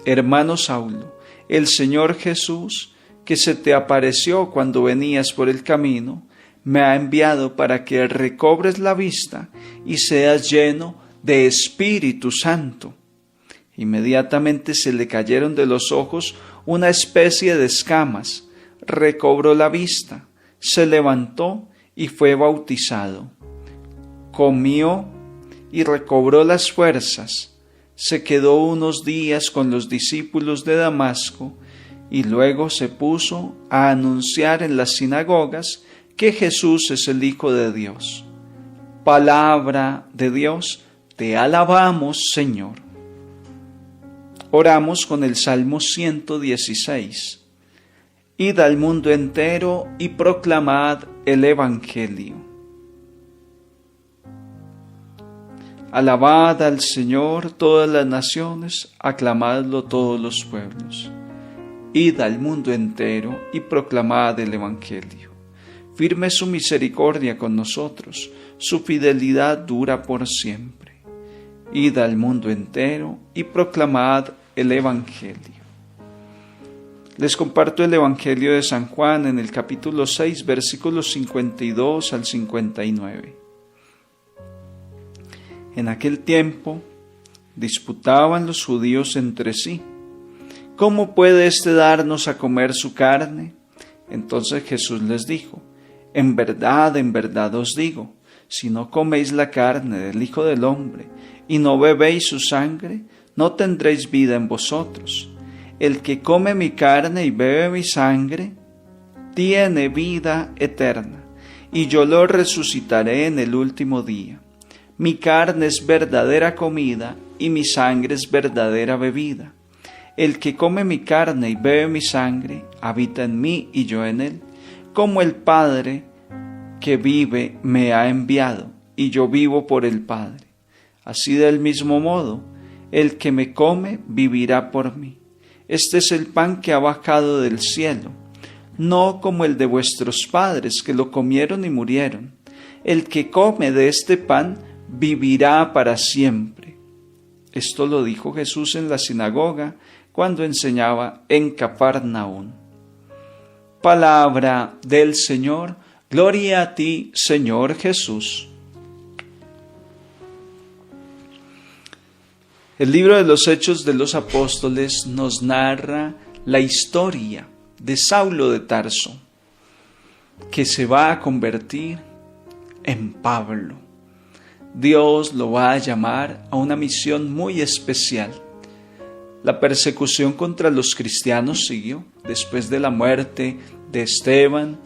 Hermano Saulo, el Señor Jesús, que se te apareció cuando venías por el camino, me ha enviado para que recobres la vista y seas lleno de Espíritu Santo. Inmediatamente se le cayeron de los ojos una especie de escamas, recobró la vista, se levantó y fue bautizado. Comió y recobró las fuerzas, se quedó unos días con los discípulos de Damasco y luego se puso a anunciar en las sinagogas que Jesús es el Hijo de Dios. Palabra de Dios, te alabamos, Señor. Oramos con el Salmo 116. Id al mundo entero y proclamad el Evangelio. Alabad al Señor todas las naciones, aclamadlo todos los pueblos. Id al mundo entero y proclamad el Evangelio. Firme su misericordia con nosotros, su fidelidad dura por siempre. Id al mundo entero y proclamad el Evangelio. Les comparto el Evangelio de San Juan en el capítulo 6, versículos 52 al 59. En aquel tiempo disputaban los judíos entre sí: ¿cómo puede éste darnos a comer su carne? Entonces Jesús les dijo: en verdad os digo, si no coméis la carne del Hijo del Hombre y no bebéis su sangre, no tendréis vida en vosotros. El que come mi carne y bebe mi sangre, tiene vida eterna, y yo lo resucitaré en el último día. Mi carne es verdadera comida, y mi sangre es verdadera bebida. El que come mi carne y bebe mi sangre, habita en mí y yo en él, como el Padre que vive me ha enviado, y yo vivo por el Padre. Así del mismo modo, el que me come vivirá por mí. Este es el pan que ha bajado del cielo, no como el de vuestros padres, que lo comieron y murieron. El que come de este pan vivirá para siempre. Esto lo dijo Jesús en la sinagoga cuando enseñaba en Cafarnaún. Palabra del Señor. Gloria a ti, Señor Jesús. El libro de los Hechos de los Apóstoles nos narra la historia de Saulo de Tarso, que se va a convertir en Pablo. Dios lo va a llamar a una misión muy especial. La persecución contra los cristianos siguió. Después de la muerte de Esteban,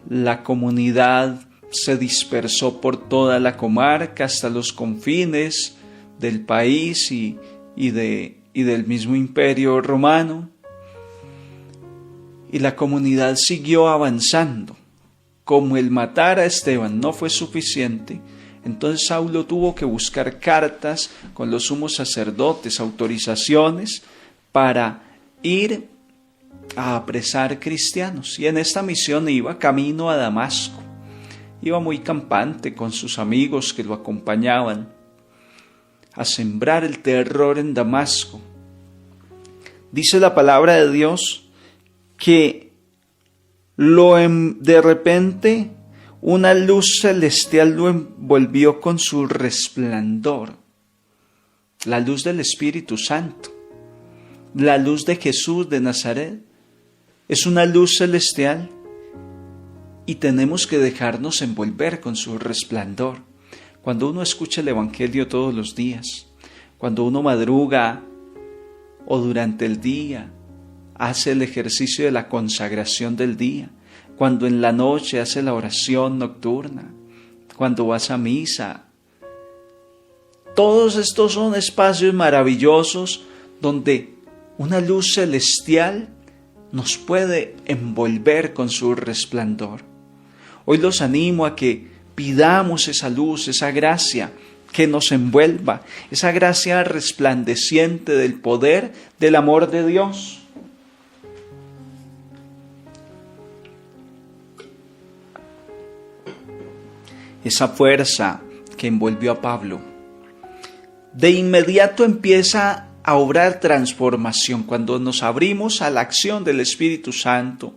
la comunidad se dispersó por toda la comarca hasta los confines del país y del mismo imperio romano. Y la comunidad siguió avanzando. Como el matar a Esteban no fue suficiente, entonces Saulo tuvo que buscar cartas con los sumos sacerdotes, autorizaciones para ir a apresar cristianos. Y en esta misión iba camino a Damasco. Iba muy campante con sus amigos que lo acompañaban a sembrar el terror en Damasco. Dice la palabra de Dios que de repente una luz celestial lo envolvió con su resplandor. La luz del Espíritu Santo, la luz de Jesús de Nazaret, es una luz celestial y tenemos que dejarnos envolver con su resplandor. Cuando uno escucha el Evangelio todos los días, cuando uno madruga o durante el día, hace el ejercicio de la consagración del día, cuando en la noche hace la oración nocturna, cuando vas a misa. Todos estos son espacios maravillosos donde una luz celestial nos puede envolver con su resplandor. Hoy los animo a que pidamos esa luz, esa gracia que nos envuelva, esa gracia resplandeciente del poder del amor de Dios. Esa fuerza que envolvió a Pablo, de inmediato empieza a obrar transformación. Cuando nos abrimos a la acción del Espíritu Santo,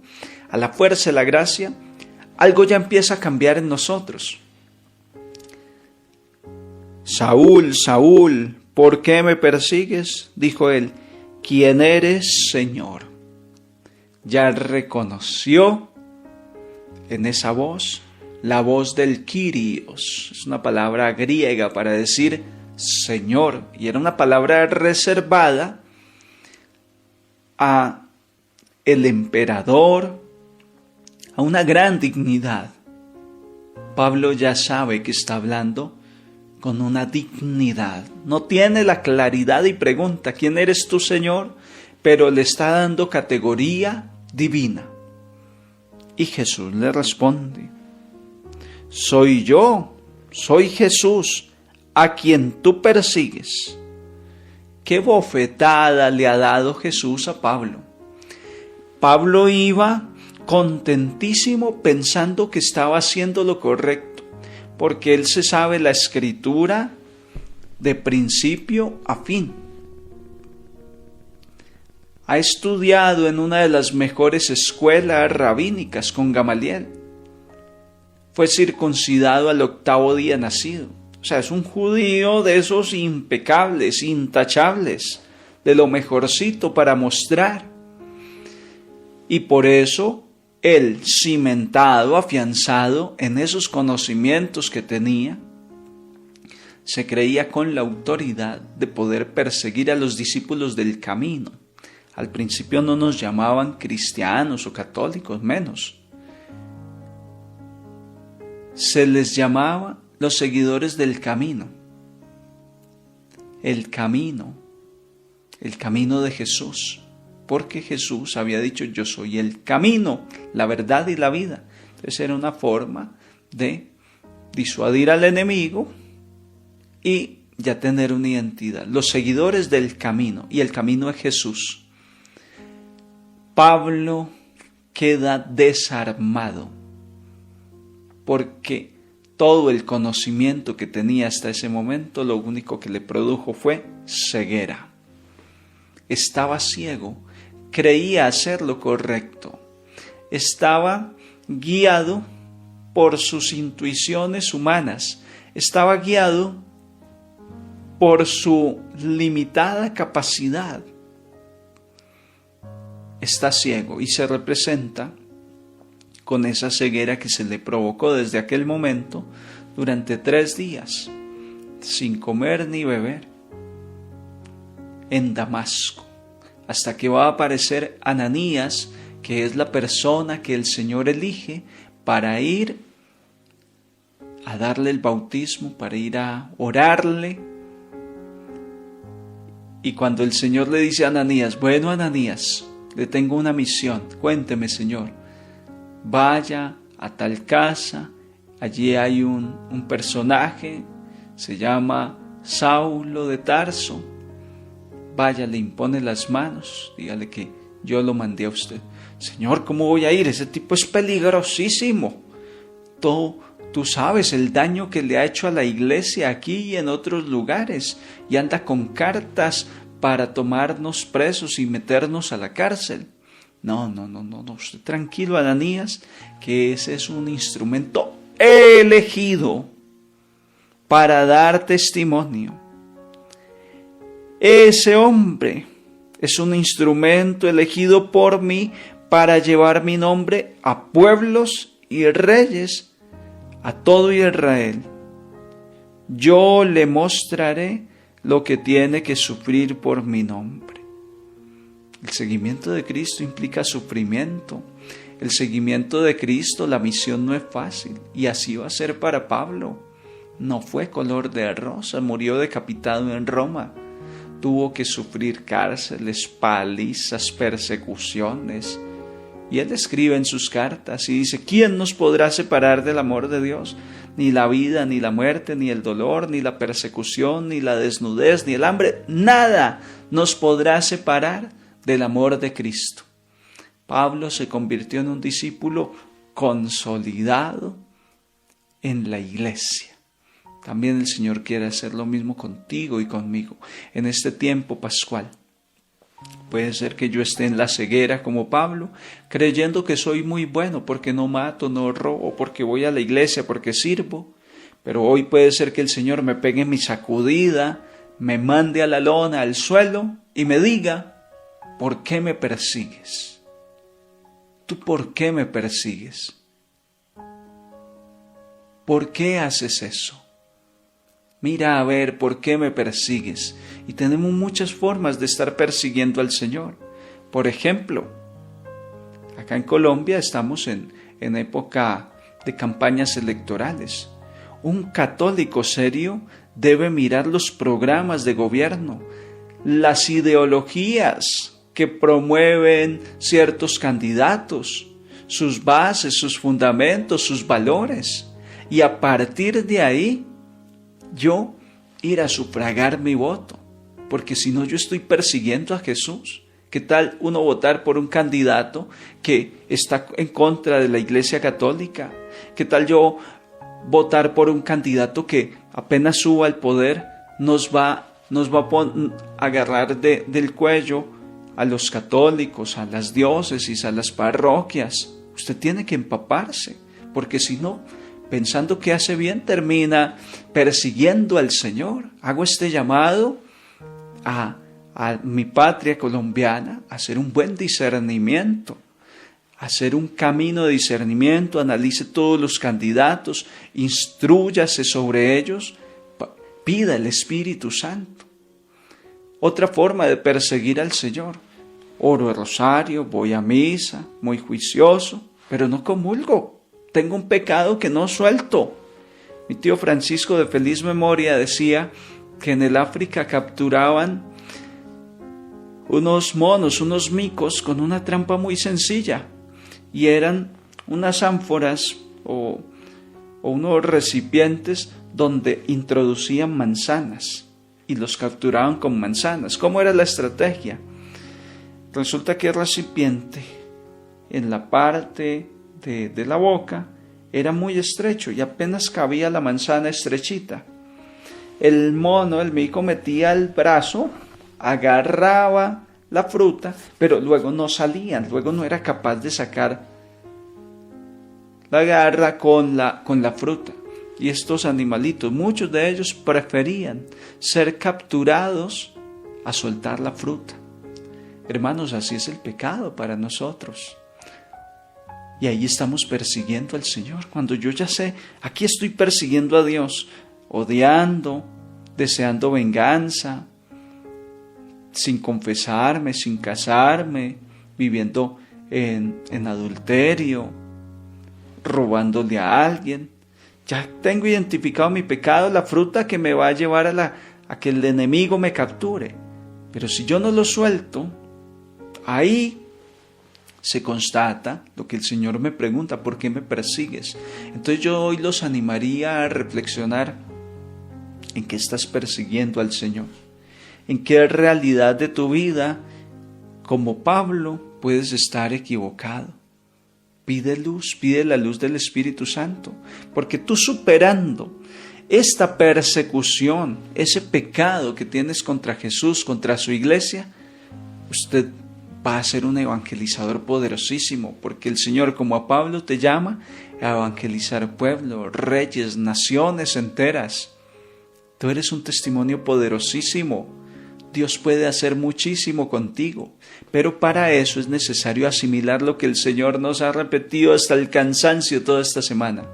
a la fuerza de la gracia, algo ya empieza a cambiar en nosotros. Saúl, Saúl, ¿por qué me persigues? Dijo él. ¿Quién eres, Señor? Ya reconoció en esa voz la voz del Kyrios. Es una palabra griega para decir Señor, y era una palabra reservada a el emperador, a una gran dignidad. Pablo ya sabe que está hablando con una dignidad. No tiene la claridad y pregunta, ¿quién eres tú, Señor? Pero le está dando categoría divina. Y Jesús le responde, soy yo, soy Jesús, a quien tú persigues. Qué bofetada le ha dado Jesús a Pablo. Pablo iba contentísimo pensando que estaba haciendo lo correcto, porque él se sabe la Escritura de principio a fin. Ha estudiado en una de las mejores escuelas rabínicas con Gamaliel. Fue circuncidado al 8º día nacido. O sea, es un judío de esos impecables, intachables, de lo mejorcito para mostrar. Y por eso él cimentado, afianzado en esos conocimientos que tenía, se creía con la autoridad de poder perseguir a los discípulos del camino. Al principio no nos llamaban cristianos o católicos, menos. Se les llamaba los seguidores del camino. El camino de Jesús. Porque Jesús había dicho: yo soy el camino, la verdad y la vida. Entonces era una forma de disuadir al enemigo y ya tener una identidad. Los seguidores del camino, y el camino es Jesús. Pablo queda desarmado porque todo el conocimiento que tenía hasta ese momento, lo único que le produjo fue ceguera. Estaba ciego, creía hacer lo correcto, estaba guiado por sus intuiciones humanas, estaba guiado por su limitada capacidad. Está ciego y se representa con esa ceguera que se le provocó desde aquel momento durante 3 días, sin comer ni beber, en Damasco, hasta que va a aparecer Ananías, que es la persona que el Señor elige para ir a darle el bautismo, para ir a orarle. Y cuando el Señor le dice a Ananías: bueno, Ananías, le tengo una misión, cuénteme, Señor. Vaya a tal casa, allí hay un personaje, se llama Saulo de Tarso. Vaya, le impone las manos, dígale que yo lo mandé a usted. Señor, ¿cómo voy a ir? Ese tipo es peligrosísimo. Tú sabes el daño que le ha hecho a la iglesia aquí y en otros lugares, y anda con cartas para tomarnos presos y meternos a la cárcel. No, usted tranquilo, Ananías, que ese es un instrumento elegido para dar testimonio. Ese hombre es un instrumento elegido por mí para llevar mi nombre a pueblos y reyes, a todo Israel. Yo le mostraré lo que tiene que sufrir por mi nombre. El seguimiento de Cristo implica sufrimiento. El seguimiento de Cristo, la misión no es fácil, y así va a ser para Pablo. No fue color de rosa, murió decapitado en Roma. Tuvo que sufrir cárceles, palizas, persecuciones. Y él escribe en sus cartas y dice: ¿quién nos podrá separar del amor de Dios? Ni la vida, ni la muerte, ni el dolor, ni la persecución, ni la desnudez, ni el hambre. Nada nos podrá separar del amor de Cristo. Pablo se convirtió en un discípulo consolidado en la iglesia. También el Señor quiere hacer lo mismo contigo y conmigo en este tiempo pascual. Puede ser que yo esté en la ceguera como Pablo, creyendo que soy muy bueno porque no mato, no robo, porque voy a la iglesia, porque sirvo. Pero hoy puede ser que el Señor me pegue mi sacudida, me mande a la lona, al suelo, y me diga: ¿por qué me persigues? ¿Tú por qué me persigues? ¿Por qué haces eso? Mira a ver por qué me persigues. Y tenemos muchas formas de estar persiguiendo al Señor. Por ejemplo, acá en Colombia estamos en época de campañas electorales. Un católico serio debe mirar los programas de gobierno, las ideologías que promueven ciertos candidatos, sus bases, sus fundamentos, sus valores. Y a partir de ahí, yo ir a sufragar mi voto, porque si no yo estoy persiguiendo a Jesús. ¿Qué tal uno votar por un candidato que está en contra de la Iglesia Católica? ¿Qué tal yo votar por un candidato que apenas suba al poder nos va a agarrar del cuello a los católicos, a las diócesis, a las parroquias? Usted tiene que empaparse, porque si no, pensando que hace bien, termina persiguiendo al Señor. Hago este llamado a mi patria colombiana a hacer un buen discernimiento, hacer un camino de discernimiento, analice todos los candidatos, instrúyase sobre ellos, pida el Espíritu Santo. Otra forma de perseguir al Señor: oro el rosario, voy a misa, muy juicioso, pero no comulgo, tengo un pecado que no suelto. Mi tío Francisco, de feliz memoria, decía que en el África capturaban unos monos, unos micos, con una trampa muy sencilla, y eran unas ánforas o unos recipientes donde introducían manzanas y los capturaban con manzanas. ¿Cómo era la estrategia? Resulta que el recipiente, en la parte de la boca, era muy estrecho y apenas cabía la manzana estrechita. El mono, el mico, metía el brazo, agarraba la fruta, pero luego no salían, luego no era capaz de sacar la garra con la fruta. Y estos animalitos, muchos de ellos preferían ser capturados a soltar la fruta. Hermanos, así es el pecado para nosotros. Y ahí estamos persiguiendo al Señor. Cuando yo ya sé, aquí estoy persiguiendo a Dios, odiando, deseando venganza, sin confesarme, sin casarme, viviendo en adulterio, robándole a alguien. Ya tengo identificado mi pecado, la fruta que me va a llevar a que el enemigo me capture. Pero si yo no lo suelto, ahí se constata lo que el Señor me pregunta: ¿por qué me persigues? Entonces yo hoy los animaría a reflexionar en qué estás persiguiendo al Señor, en qué realidad de tu vida, como Pablo, puedes estar equivocado. Pide luz, pide la luz del Espíritu Santo, porque tú, superando esta persecución, ese pecado que tienes contra Jesús, contra su iglesia, usted va a ser un evangelizador poderosísimo, porque el Señor, como a Pablo, te llama a evangelizar pueblos, reyes, naciones enteras. Tú eres un testimonio poderosísimo. Dios puede hacer muchísimo contigo, pero para eso es necesario asimilar lo que el Señor nos ha repetido hasta el cansancio toda esta semana.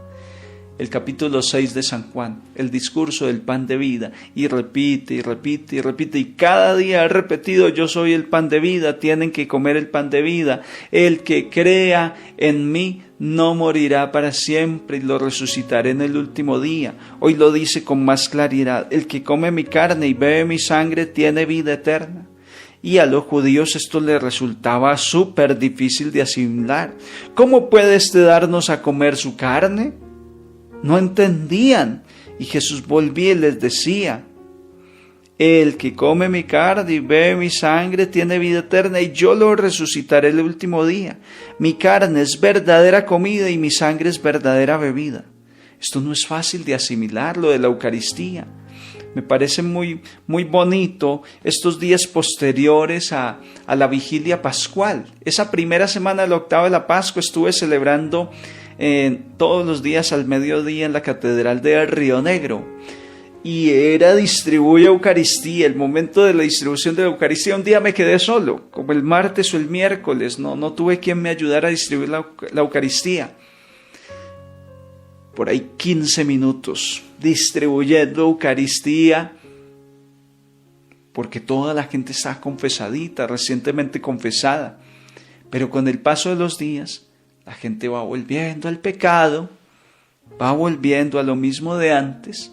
El capítulo 6 de San Juan, el discurso del pan de vida, y repite, y repite, y repite, y cada día ha repetido: yo soy el pan de vida, tienen que comer el pan de vida, el que crea en mí no morirá para siempre, y lo resucitaré en el último día. Hoy lo dice con más claridad: el que come mi carne y bebe mi sangre tiene vida eterna. Y a los judíos esto les resultaba súper difícil de asimilar. ¿Cómo puede darnos a comer su carne? No entendían. Y Jesús volvía y les decía: el que come mi carne y bebe mi sangre tiene vida eterna, y yo lo resucitaré el último día. Mi carne es verdadera comida y mi sangre es verdadera bebida. Esto no es fácil de asimilar, lo de la Eucaristía. Me parece muy, muy bonito estos días posteriores a la vigilia pascual. Esa primera semana de la octava de la Pascua estuve celebrando todos los días al mediodía en la Catedral de Río Negro. Y era distribuir Eucaristía, el momento de la distribución de la Eucaristía. Un día me quedé solo, como el martes o el miércoles, no tuve quien me ayudara a distribuir la Eucaristía. Por ahí 15 minutos distribuyendo Eucaristía, porque toda la gente está confesadita, recientemente confesada. Pero con el paso de los días, la gente va volviendo al pecado, va volviendo a lo mismo de antes,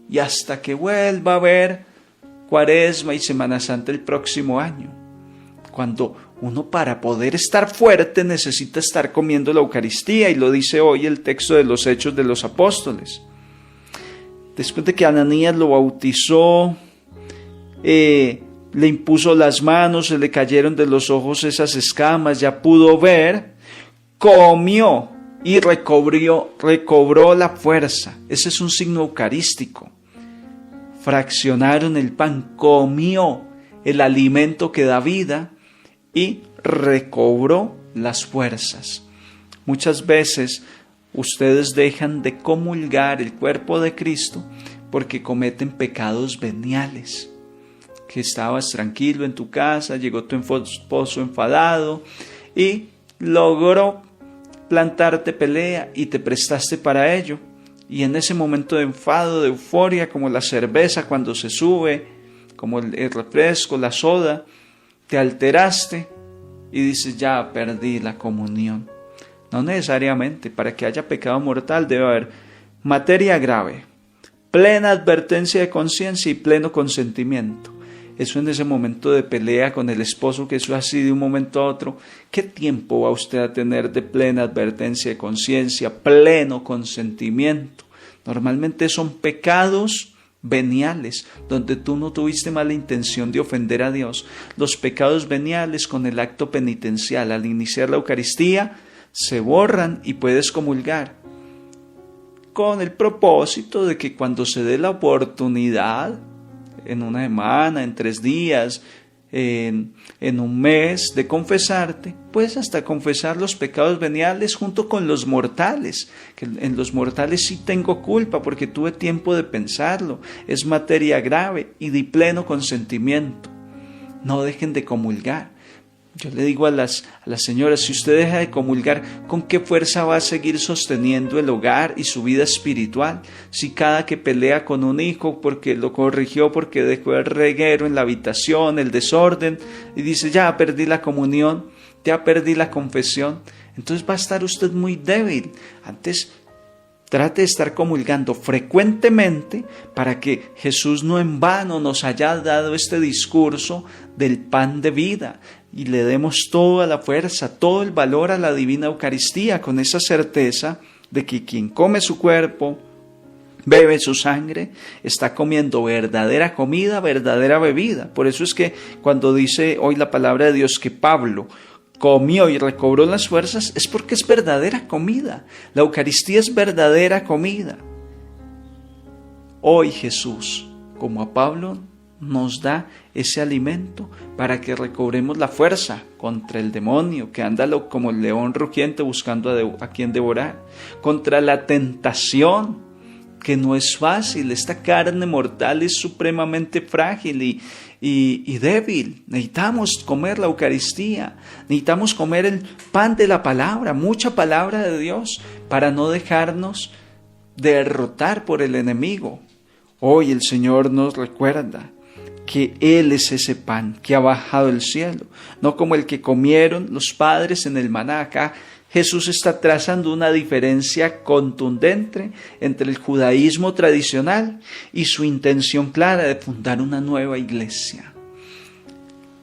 y hasta que vuelva a haber Cuaresma y Semana Santa el próximo año, cuando uno, para poder estar fuerte, necesita estar comiendo la Eucaristía, y lo dice hoy el texto de los Hechos de los Apóstoles. Después de que Ananías lo bautizó, le impuso las manos, se le cayeron de los ojos esas escamas, ya pudo ver, comió y recobró la fuerza. Ese es un signo eucarístico. Fraccionaron el pan, comió el alimento que da vida y recobró las fuerzas. Muchas veces ustedes dejan de comulgar el cuerpo de Cristo porque cometen pecados veniales. Que estabas tranquilo en tu casa, llegó tu esposo enfadado y logró plantarte pelea y te prestaste para ello. Y en ese momento de enfado, de euforia, como la cerveza cuando se sube, como el refresco, la soda, te alteraste y dices, ya perdí la comunión. No necesariamente, para que haya pecado mortal debe haber materia grave, plena advertencia de conciencia y pleno consentimiento. Eso en ese momento de pelea con el esposo, que eso así de un momento a otro, ¿qué tiempo va usted a tener de plena advertencia de conciencia, pleno consentimiento? Normalmente son pecados veniales, donde tú no tuviste mala intención de ofender a Dios. Los pecados veniales con el acto penitencial, al iniciar la Eucaristía, se borran y puedes comulgar, con el propósito de que cuando se dé la oportunidad, en una semana, en 3 días, en un mes, de confesarte, puedes hasta confesar los pecados veniales junto con los mortales, que en los mortales sí tengo culpa porque tuve tiempo de pensarlo, es materia grave y de pleno consentimiento. No dejen de comulgar. Yo le digo a las señoras, si usted deja de comulgar, ¿con qué fuerza va a seguir sosteniendo el hogar y su vida espiritual? Si cada que pelea con un hijo porque lo corrigió, porque dejó el reguero en la habitación, el desorden, y dice, ya perdí la comunión, ya perdí la confesión, entonces va a estar usted muy débil. Antes, trate de estar comulgando frecuentemente para que Jesús no en vano nos haya dado este discurso del pan de vida y le demos toda la fuerza, todo el valor a la divina Eucaristía, con esa certeza de que quien come su cuerpo, bebe su sangre, está comiendo verdadera comida, verdadera bebida. Por eso es que cuando dice hoy la palabra de Dios que Pablo comió y recobró las fuerzas, es porque es verdadera comida. La Eucaristía es verdadera comida. Hoy Jesús, como a Pablo, nos da ese alimento para que recobremos la fuerza contra el demonio que anda como el león rugiente buscando a quien devorar, contra la tentación, que no es fácil. Esta carne mortal es supremamente frágil y débil. Necesitamos comer la Eucaristía, necesitamos comer el pan de la palabra, mucha palabra de Dios, para no dejarnos derrotar por el enemigo. Hoy el Señor nos recuerda que Él es ese pan que ha bajado del cielo, no como el que comieron los padres en el maná. Acá Jesús está trazando una diferencia contundente entre el judaísmo tradicional y su intención clara de fundar una nueva iglesia.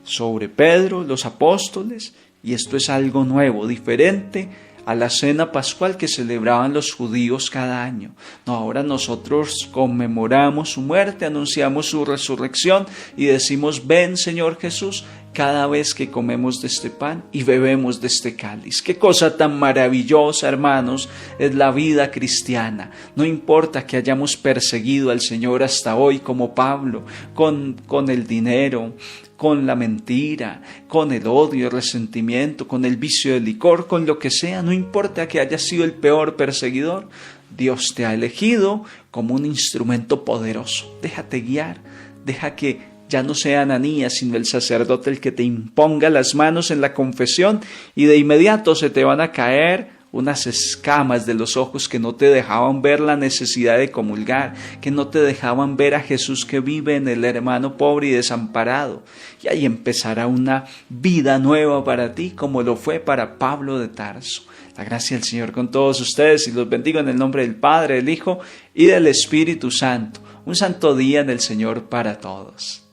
Sobre Pedro, los apóstoles, y esto es algo nuevo, diferente a la cena pascual que celebraban los judíos cada año. No, ahora nosotros conmemoramos su muerte, anunciamos su resurrección y decimos, ven Señor Jesús, cada vez que comemos de este pan y bebemos de este cáliz. Qué cosa tan maravillosa, hermanos, es la vida cristiana. No importa que hayamos perseguido al Señor hasta hoy, como Pablo, con el dinero, con la mentira, con el odio, el resentimiento, con el vicio del licor, con lo que sea, no importa que hayas sido el peor perseguidor, Dios te ha elegido como un instrumento poderoso. Déjate guiar, deja que ya no sea Ananías, sino el sacerdote el que te imponga las manos en la confesión y de inmediato se te van a caer unas escamas de los ojos que no te dejaban ver la necesidad de comulgar, que no te dejaban ver a Jesús que vive en el hermano pobre y desamparado. Y ahí empezará una vida nueva para ti, como lo fue para Pablo de Tarso. La gracia del Señor con todos ustedes y los bendigo en el nombre del Padre, del Hijo y del Espíritu Santo. Un santo día en el Señor para todos.